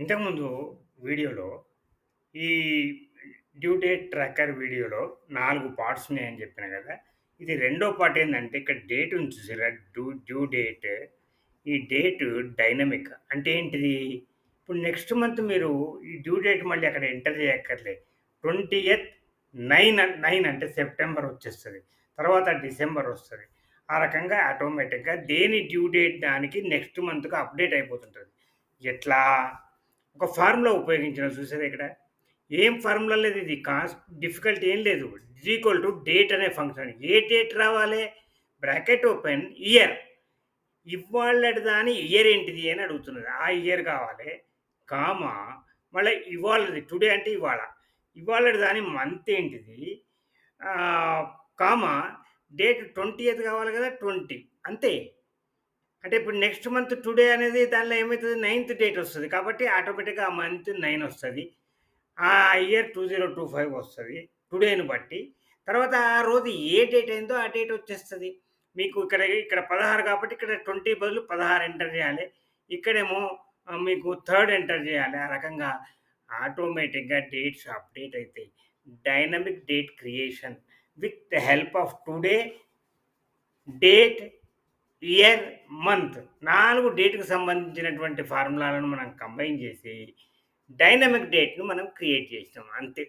ఇంతకుముందు వీడియోలో ఈ డ్యూ డేట్ ట్రాకర్ వీడియోలో 4 పార్ట్స్ ఉన్నాయని చెప్పాను గదా! ఇది రెండో పార్ట్ ఏందంటే ఇక్కడ డేట్ ఉంది చూసారా? Due date. ఈ డేట్ డైనమిక్. అంటే ఏంటిది? ఇప్పుడు నెక్స్ట్ మంత్ మీరు ఈ డ్యూ డేట్ మళ్ళీ అక్కడ ఎంటర్ చేయక్కర్లే. 20థ్ 9 అంటే సెప్టెంబర్ వచ్చేస్తది. తర్వాత డిసెంబర్ వస్తది. ఆ రకంగా ఆటోమేటిక్‌గా దేని డ్యూ డేట్ దానికి నెక్స్ట్ మంత్‌కి అప్‌డేట్ అయిపోతుంటది. ఎట్లా? ఒక ఫార్ములా ఉపయోగించిన చూసారా ఇక్కడ? ఏం ఫార్ములా లేదు ఇది. డిఫికల్ట్ ఏం లేదు. డేట్ అనే ఫంక్షన్. ఏ డేట్ రావాలి? Bracket open year. ఇవాళటి దాని ఇయర్ ఏంటిది అని అడుగుతున్నది. ఆ ఇయర్ కావాలి. కామా మళ్ళా ఇవాళది టుడే అంటే ఇవాళ. ఇవాళటి దాని మంత్ ఏంటిది? ఆహ్, కామా డేట్ 20థ్ కావాలి కదా! 20 అంతే. అంటే ఇప్పుడు నెక్స్ట్ మంత్ టుడే అనేది దానిలో ఏమైతది 9థ్ డేట్ వస్తది. కాబట్టి ఆటోమేటిక్‌గా ఆ మంత్ 9 వస్తది. ఆ ఇయర్ 2025 వస్తది. టుడేని బట్టి. తర్వాత ఆ రోజు ఏ డేట్ అయిందో ఆ డేట్ వచ్చేస్తది. మీకు ఇక్కడ 16 కాబట్టి ఇక్కడ 20 బదులు 16 ఎంటర్ చేయాలి. ఇక్కడేమో మీకు థర్డ్ ఎంటర్ చేయాలి. ఆ రకంగా ఆటోమేటిక్‌గా డేట్స్ అప్‌డేట్ అయితాయి. Dynamic date creation with the help of today, date, year, month 4 డేట్‌కి సంబంధించినటువంటి ఫార్ములాలను మనం కంబైన్ చేసి డైనమిక్ డేట్‌ని మనం క్రియేట్ చేసినాం అంతే.